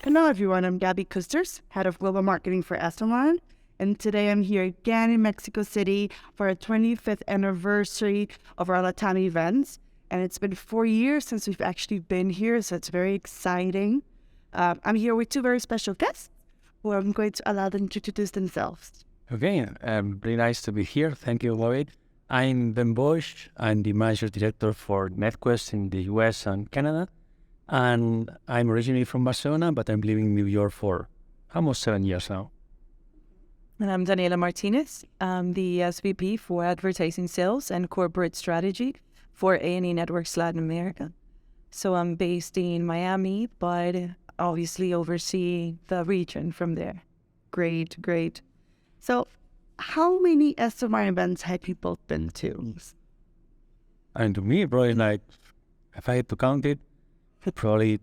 Hello everyone, I'm Gabby Kusters, Head of Global Marketing for Esteban, and today I'm here again in Mexico City for our 25th anniversary of our Latam events, and it's been 4 years since we've actually been here, so it's very exciting. I'm here with two very special guests, who I'm going to allow them to introduce themselves. Okay, very nice to be here. Thank you, Lloyd. I'm Ben Boix. I'm the manager director for Netquest in the US and Canada. And I'm originally from Barcelona, but I'm living in New York for almost 7 years now. And I'm Daniela Martinez. I'm the SVP for Advertising Sales and Corporate Strategy for A&E Networks Latin America. So I'm based in Miami, but obviously oversee the region from there. Great. So, how many SMR events have you both been to? And to me, probably like, if I had to count it, probably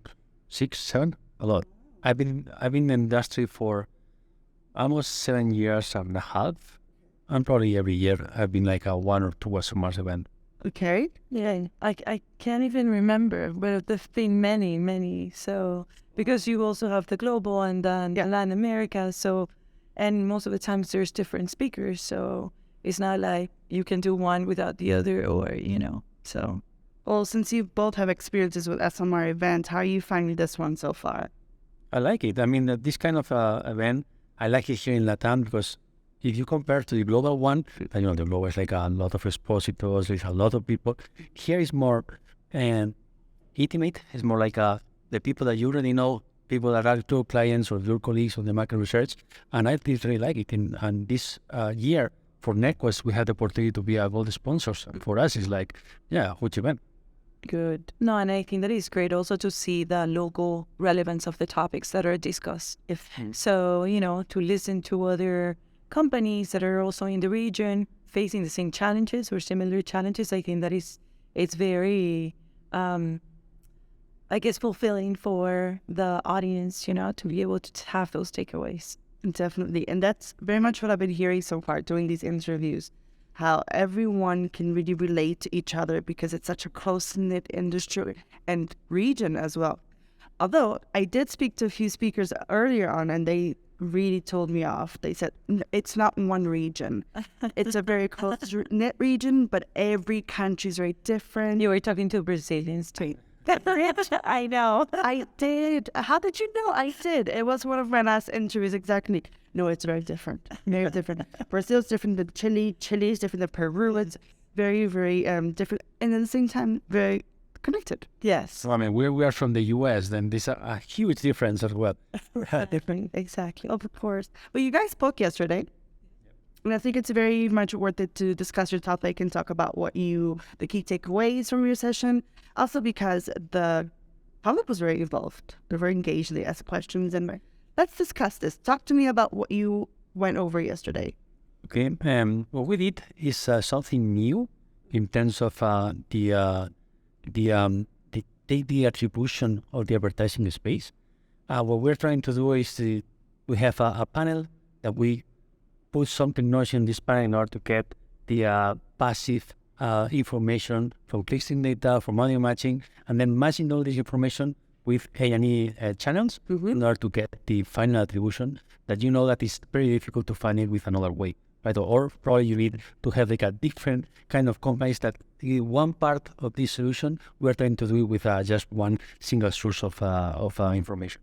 6, 7, a lot. I've been in the industry for almost 7 years and a half, and probably every year I've been like a 1 or 2 SMRs event. Okay. Yeah, I can't even remember, but there've been many. So, because you also have the global and then Latin America, so, and most of the times there's different speakers, so it's not like you can do one without the other or, so. Well, since you both have experiences with SMR events, how are you finding this one so far? I like it. I mean, this kind of event, I like it here in Latam because if you compare to the global one, the global is like a lot of expositors, there's a lot of people. Here is more intimate. It's more like the people that you already know, people that are your clients or your colleagues on the market research. And I really like it. And this year for Netquest, we had the opportunity to be a gold sponsors. And for us, it's like, huge event. Good. No, and I think that is great also to see the local relevance of the topics that are discussed. So, to listen to other companies that are also in the region facing the same challenges or similar challenges, I think that it's very, fulfilling for the audience, to be able to have those takeaways. Definitely. And that's very much what I've been hearing so far during these interviews, how everyone can really relate to each other because it's such a close-knit industry and region as well. Although I did speak to a few speakers earlier on and they really told me off. They said, it's not one region. It's a very close-knit region, but every country is very different. You were talking to Brazilians too. I know. I did. How did you know? I did. It was one of my last interviews, exactly. No, it's very different. Very different. Brazil's different than Chile. Chile is different than Peru. It's very, very different. And at the same time, very connected. Yes. So, I mean, we are from the US, then there's a huge difference as well. Different, exactly. Of course. Well, you guys spoke yesterday. And I think it's very much worth it to discuss your topic and talk about the key takeaways from your session. Also because the public was very involved. They're very engaged. They asked questions. And let's discuss this. Talk to me about what you went over yesterday. Okay. What we did is something new in terms of the attribution of the advertising space. What we're trying to do is we have a panel that we put some technology in this panel in order to get the passive information from clicking data, from audio matching, and then matching all this information with A&E channels in order to get the final attribution that that is very difficult to find it with another way, right? Or probably you need to have like a different kind of companies that one part of this solution we're trying to do it with just one single source of information.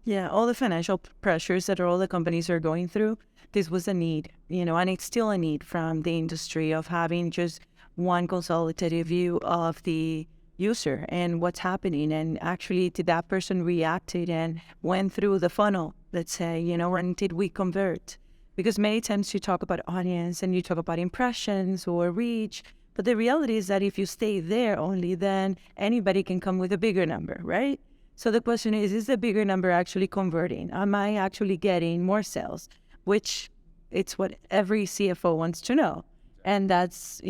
Yeah, all the financial pressures that all the companies are going through, this was a need, and it's still a need from the industry of having just one consolidated view of the user and what's happening. And actually, did that person reacted and went through the funnel, let's say, and did we convert? Because many times you talk about audience and you talk about impressions or reach, but the reality is that if you stay there only, then anybody can come with a bigger number, right? So the question is the bigger number actually converting? Am I actually getting more sales? Which it's what every CFO wants to know. And that's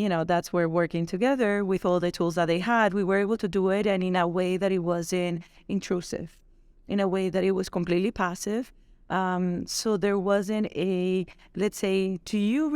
where working together with all the tools that they had, we were able to do it, and in a way that it wasn't intrusive, in a way that it was completely passive. So there wasn't let's say, did you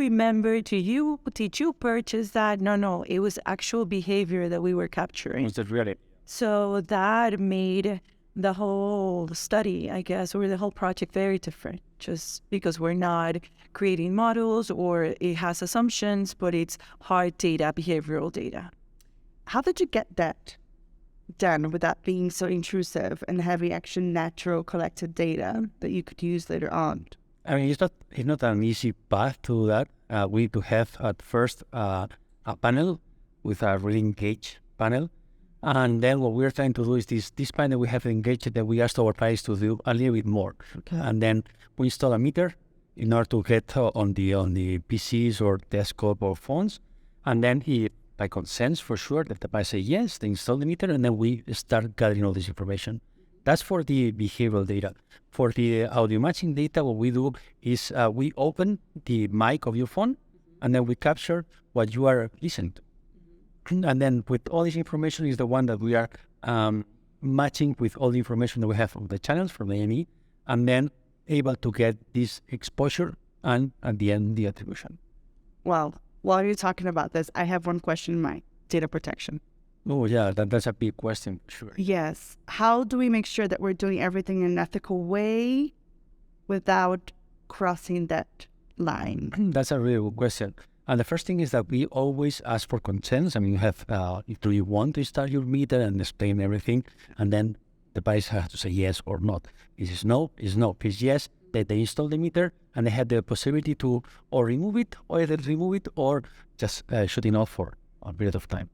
purchase that? No, it was actual behavior that we were capturing. Was that really? So that made the whole study, I guess, or the whole project very different, just because we're not creating models or it has assumptions, but it's hard data, behavioral data. How did you get that done without being so intrusive and having actual natural collected data that you could use later on? I mean, it's not an easy path to that. We need to have at first a panel with a really engaged panel. And then what we're trying to do is this panel we have engaged that we asked our clients to do a little bit more. Okay. And then we install a meter in order to get on the PCs or desktop or phones. And then by consent for sure, that the buyer say yes, they install the meter, and then we start gathering all this information. That's for the behavioral data. For the audio matching data, what we do is we open the mic of your phone, and then we capture what you are listening to. And then with all this information is the one that we are matching with all the information that we have from the channels, from the AME, and then able to get this exposure and at the end, the attribution. Well, while you're talking about this, I have one question in mind: data protection. Oh yeah, that's a big question, sure. Yes. How do we make sure that we're doing everything in an ethical way without crossing that line? That's a really good question. And the first thing is that we always ask for consents. I mean, you have, do you want to start your meter and explain everything? And then the buyers have to say yes or not. If it's no, it's no. If it's yes, they install the meter and they have the possibility to or remove it, or either remove it or just shut it off for a period of time.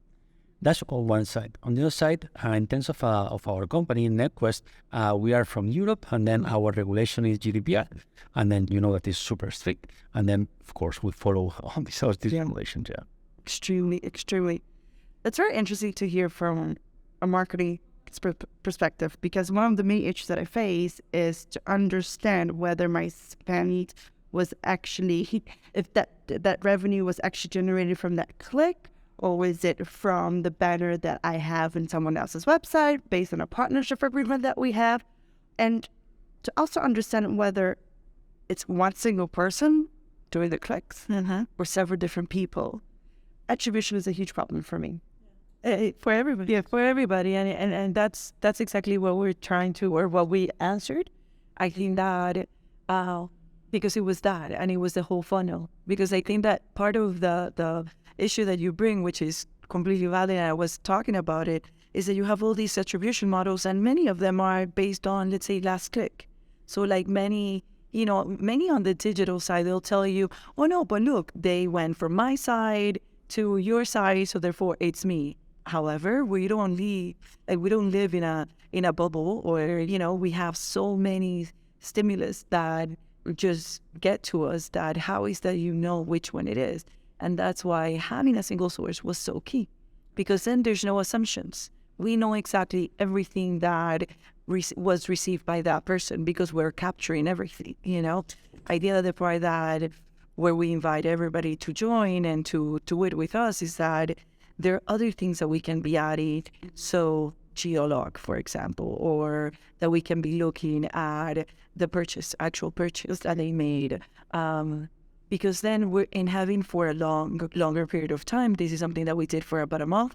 That's on one side. On the other side, in terms of our company, Netquest, we are from Europe, and then our regulation is GDPR, and then you know that is super strict. And then, of course, we follow all these regulations. Yeah. Extremely, extremely. It's very interesting to hear from a marketing perspective, because one of the main issues that I face is to understand whether my spend was actually, if that revenue was actually generated from that click, or was it from the banner that I have in someone else's website based on a partnership agreement that we have? And to also understand whether it's one single person doing the clicks or several different people. Attribution is a huge problem for me. For everybody. Yeah, for everybody. And that's exactly what we're trying to, or what we answered. I think that because it was that, and it was the whole funnel. Because I think that part of the issue that you bring, which is completely valid, and I was talking about it, is that you have all these attribution models, and many of them are based on, let's say, last click. So like many on the digital side, they'll tell you, oh no, but look, they went from my side to your side, so therefore it's me. However, we don't live in a bubble, or we have so many stimulus that just get to us, that how is that which one it is? And that's why having a single source was so key, because then there's no assumptions. We know exactly everything that was received by that person, because we're capturing everything, Idea the part that where we invite everybody to join and to it with us is that there are other things that we can be adding. So geolog, for example, or that we can be looking at the actual purchase that they made. Because then we're in having for a longer period of time. This is something that we did for about a month.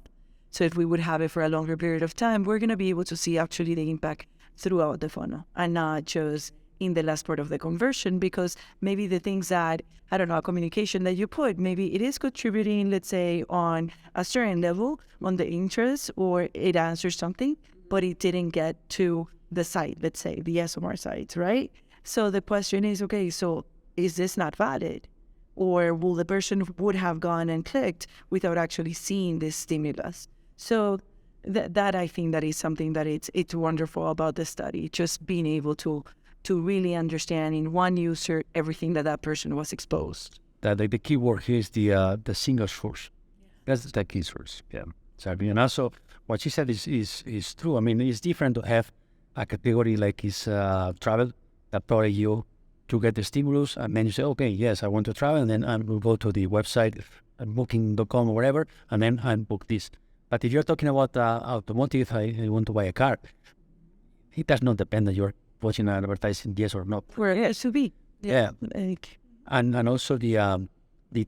So if we would have it for a longer period of time, we're going to be able to see actually the impact throughout the funnel and not just in the last part of the conversion, because maybe the things that, I don't know, a communication that you put, maybe it is contributing, let's say, on a certain level on the interest, or it answers something, but it didn't get to the site, let's say, the SMR site, right? So the question is, okay, so is this not valid? Or will the person would have gone and clicked without actually seeing this stimulus? So that I think that is something that it's wonderful about the study, just being able to really understand in one user everything that person was exposed. That the key word here is the single source. That's the key source. Yeah. Exactly. And also what she said is true. I mean, it's different to have a category like is travel, that probably you to get the stimulus, and then you say, okay, yes, I want to travel, and then I will go to the website, booking.com or whatever, and then I book this. But if you're talking about automotive, I want to buy a car, it does not depend that you're watching an advertising, yes or no. Where it should be. Yeah. And also the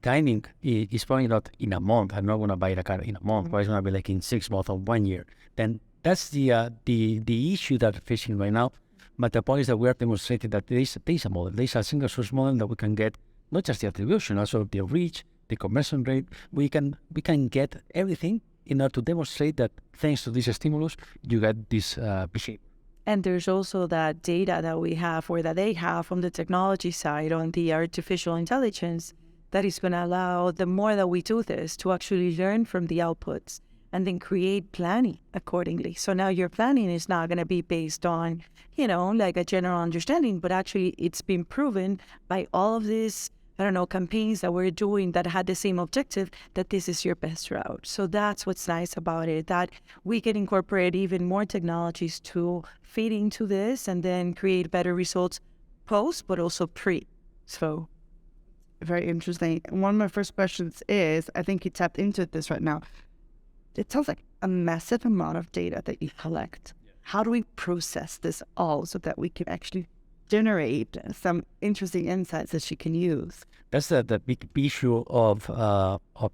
timing is probably not in a month. I'm not going to buy a car in a month, but it's going to be like in 6 months or 1 year. Then that's the issue that we're facing right now. But the point is that we are demonstrating that there is a model, there is a single source model that we can get not just the attribution, also the reach, the conversion rate. We can get everything in order to demonstrate that thanks to this stimulus, you get this behavior. And there's also that data that we have, or that they have on the technology side, on the artificial intelligence, that is going to allow, the more that we do this, to actually learn from the outputs and then create planning accordingly. So now your planning is not going to be based on, like a general understanding, but actually it's been proven by all of these, campaigns that we're doing that had the same objective, that this is your best route. So that's what's nice about it, that we can incorporate even more technologies to feed into this and then create better results post, but also pre. So very interesting. One of my first questions is, I think you tapped into this right now. It sounds like a massive amount of data that you collect. How do we process this all so that we can actually generate some interesting insights that she can use? That's the big issue of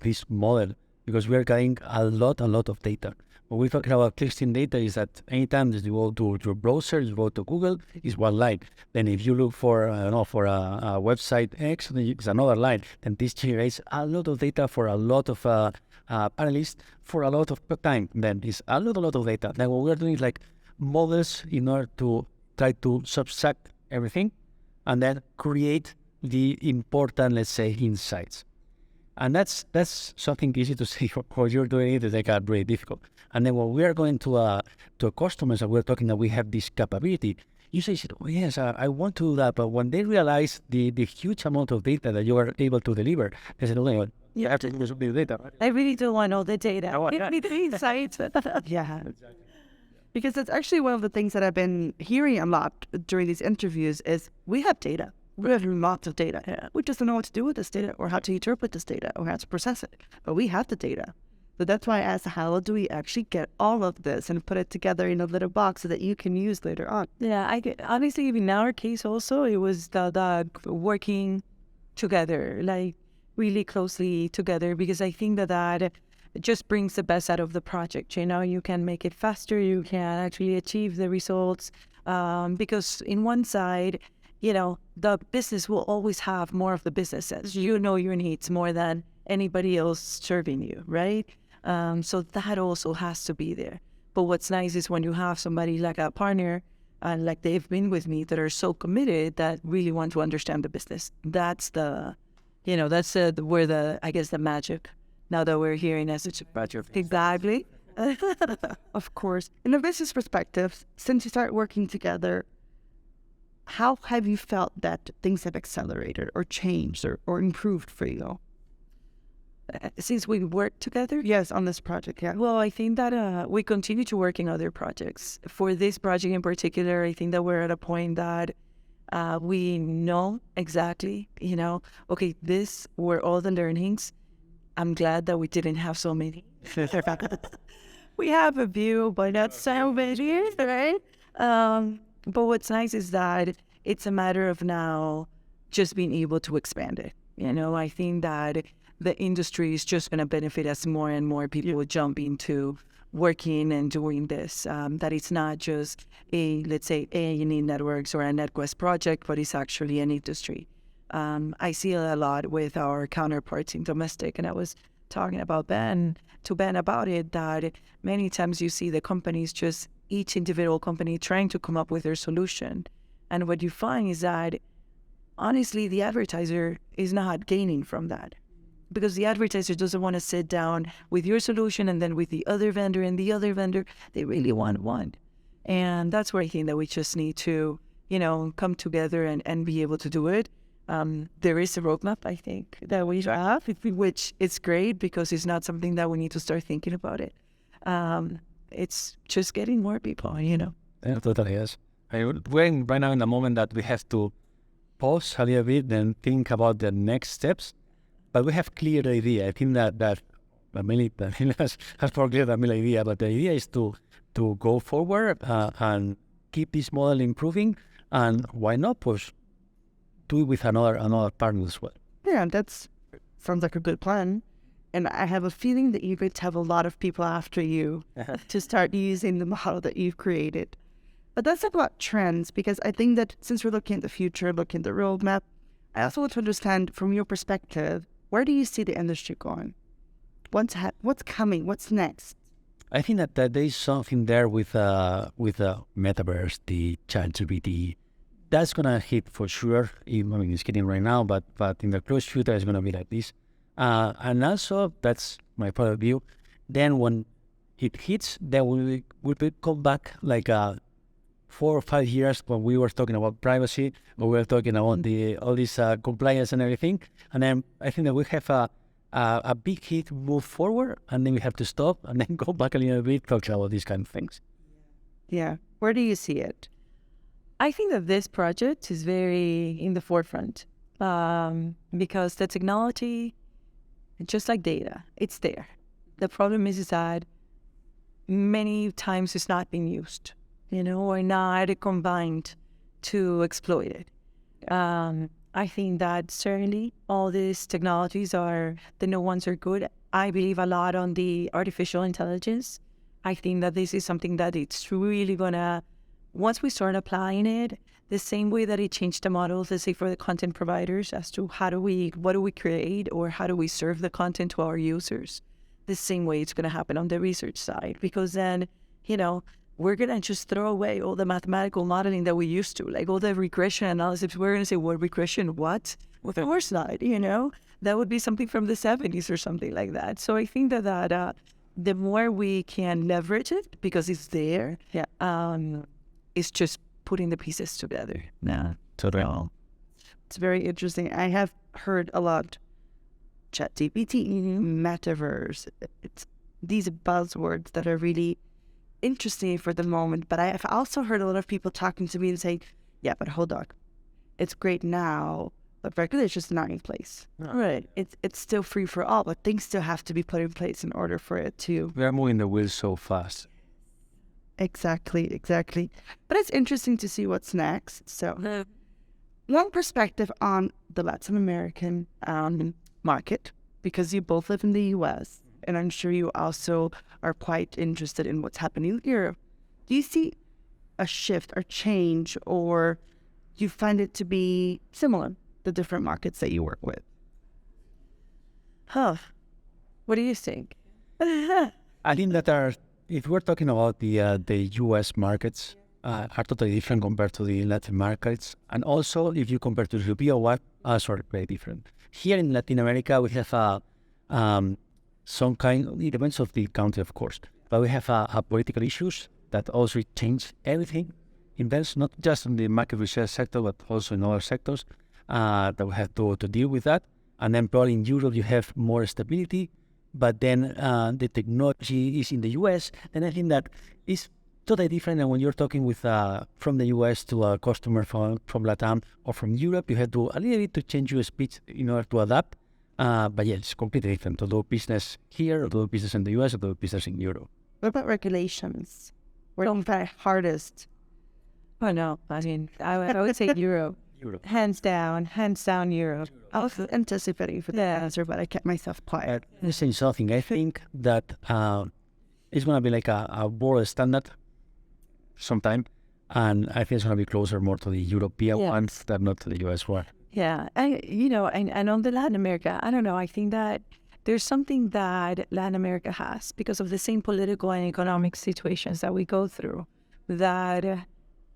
this model, because we are getting a lot of data. When we're talking about collecting data, is that anytime that you go to your browser, you go to Google, is one line. Then if you look for for a website X, then it's another line. Then this generates a lot of data for a lot of panelists for a lot of time. Then it's a lot of data. Then what we're doing is like models in order to try to subtract everything and then create the important, let's say, insights. And that's something easy to say. What you're doing it is like very difficult. And then when we are going to customers and we're talking that we have this capability, you say, oh yes, I want to do that. But when they realize the huge amount of data that you are able to deliver, they say, oh, you have to use the data. Right? I really don't want all the data. Give me the insights. Yeah. Because that's actually one of the things that I've been hearing a lot during these interviews is we have data. We have lots of data. Yeah. We just don't know what to do with this data or how to interpret this data or how to process it. But we have the data. So that's why I asked, how do we actually get all of this and put it together in a little box so that you can use later on? Yeah, honestly, in our case also, it was the working together, like really closely together, because I think that it just brings the best out of the project. You can make it faster, you can actually achieve the results, because in one side, the business will always have more of the businesses. You know your needs more than anybody else serving you, right? So that also has to be there. But what's nice is when you have somebody like a partner, like they've been with me, that are so committed that really want to understand the business. That's where the magic. Now that we're hearing as it's exactly. Of course. In a business perspective, since you started working together, how have you felt that things have accelerated or changed or improved for you? Since we worked together? Yes, on this project, yeah. Well, I think that we continue to work in other projects. For this project in particular, I think that we're at a point that we know exactly, okay, this were all the learnings. I'm glad that we didn't have so many. We have a few, but not so many, right? But what's nice is that it's a matter of now just being able to expand it. I think that the industry is just going to benefit as more and more people jump into working and doing this. That it's not just let's say, A&E Networks or a Netquest project, but it's actually an industry. I see it a lot with our counterparts in domestic, and I was talking about Ben about it, that many times you see the companies, just each individual company trying to come up with their solution. And what you find is that, honestly, the advertiser is not gaining from that, because the advertiser doesn't want to sit down with your solution and then with the other vendor and the other vendor. They really want one. And that's where I think that we just need to, come together and be able to do it. There is a roadmap, I think, that we have, which is great because it's not something that we need to start thinking about it. It's just getting more people, Yeah, totally, yes. We're right now in the moment that we have to pause a little bit and think about the next steps, but we have clear idea. I think that mainly has forget the main idea, but the idea is to go forward and keep this model improving, and why not do it with another partner as well. Yeah, that sounds like a good plan. And I have a feeling that you're going to have a lot of people after you to start using the model that you've created. But let's talk about trends, because I think that since we're looking at the future, looking at the roadmap, I also want to understand from your perspective, where do you see the industry going? What's coming? What's next? I think that there is something there with the metaverse, the ChatGPT. That's gonna hit for sure. I mean, it's hitting right now, but in the close future, it's gonna be like this. And also, that's my point of view. Then when it hits, then we will come back like 4 or 5 years when we were talking about privacy, when we were talking about all this compliance and everything. And then I think that we have a big hit move forward, and then we have to stop and then go back a little bit, talk about these kind of things. Yeah. Where do you see it? I think that this project is very in the forefront because the technology, just like data, it's there. The problem is that many times it's not being used, or not combined to exploit it. I think that certainly all these technologies the new ones are good. I believe a lot on the artificial intelligence. I think that this is something that it's really gonna, once we start applying it, the same way that it changed the models, let's say for the content providers as to what do we create or how do we serve the content to our users, the same way it's gonna happen on the research side, because then, we're going to just throw away all the mathematical modeling that we used to, like all the regression analysis. We're going to say, what regression? What? Of course not, That would be something from the 70s or something like that. So I think that the more we can leverage it, because it's there, it's just putting the pieces together. Yeah, totally. It's very interesting. I have heard a lot, ChatGPT, metaverse. It's these buzzwords that are really interesting for the moment, but I've also heard a lot of people talking to me and saying, yeah, but hold on, it's great now, but regulations not in place. Right. It's still free for all, but things still have to be put in place in order for it to... We are moving the wheels so fast. Exactly. But it's interesting to see what's next. So one perspective on the Latin American market, because you both live in the US, and I'm sure you also are quite interested in what's happening in Europe. Do you see a shift or change, or you find it to be similar, the different markets that you work with? What do you think? I think that if we're talking about the US markets, are totally different compared to the Latin markets. And also, if you compare to the European one, very different. Here in Latin America, we have some kind, it depends on the country, of course, but we have political issues that also change everything. Invest not just in the market research sector, but also in other sectors that we have to deal with that. And then probably in Europe, you have more stability, but then the technology is in the US. And I think that is totally different than when you're talking with from the US to a customer from Latam or from Europe. You have to a little bit to change your speech in order to adapt. But yeah, it's completely different to do business here, or do business in the US, or do business in Europe. What about regulations? Where are the hardest? Oh, no. I mean, I would say Europe. Hands down Europe. I was anticipating for the answer, but I kept myself quiet. Let me say something. I think that it's going to be like a world standard sometime. And I think it's going to be closer more to the European ones than not to the US one. Yeah, and on the Latin America, I don't know, I think that there's something that Latin America has because of the same political and economic situations that we go through, that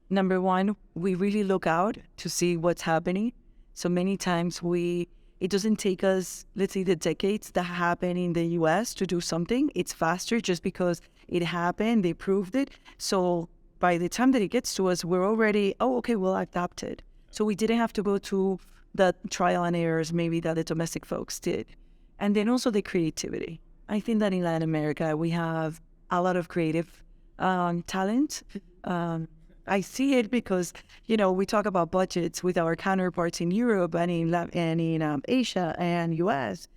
number one, we really look out to see what's happening. So many times it doesn't take us, let's say, the decades that happen in the US to do something. It's faster just because it happened, they proved it. So by the time that it gets to us, we're already, we'll adapt it. So we didn't have to go to the trial and errors maybe that the domestic folks did. And then also the creativity. I think that in Latin America, we have a lot of creative talent. I see it because, we talk about budgets with our counterparts in Europe and in Asia and US.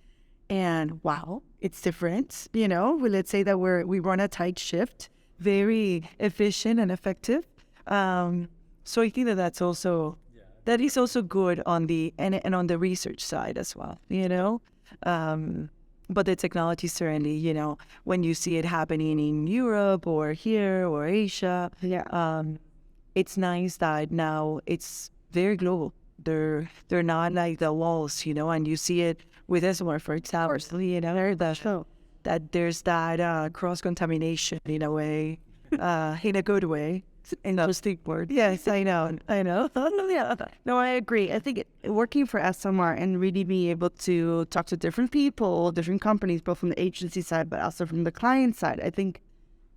And wow, it's different. Let's say that we run a tight shift, very efficient and effective. So I think that is also good on the and on the research side as well. But the technology certainly, when you see it happening in Europe or here or Asia, it's nice that now it's very global. They're not like the walls, and you see it with SMR, for example, that there's that cross contamination in a way, in a good way. Interesting word. Yes, I know. Yeah. No, I agree. I think working for SMR and really being able to talk to different people, different companies, both from the agency side, but also from the client side, I think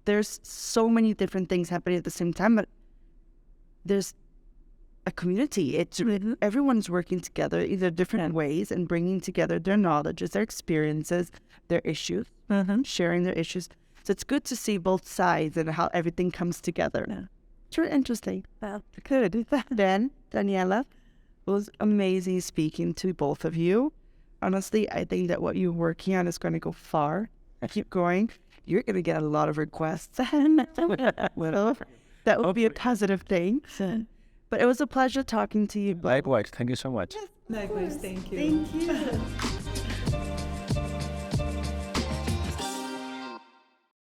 there's so many different things happening at the same time, but there's a community. It's everyone's working together, either different ways, and bringing together their knowledge, their experiences, their issues, sharing their issues. So it's good to see both sides and how everything comes together. Yeah. It's really interesting. Good. Then, Daniela, it was amazing speaking to both of you. Honestly, I think that what you're working on is going to go far. Keep going. You're going to get a lot of requests. Well, that would be a positive thing. But it was a pleasure talking to you. Likewise. Thank you so much. Likewise, thank you. Thank you.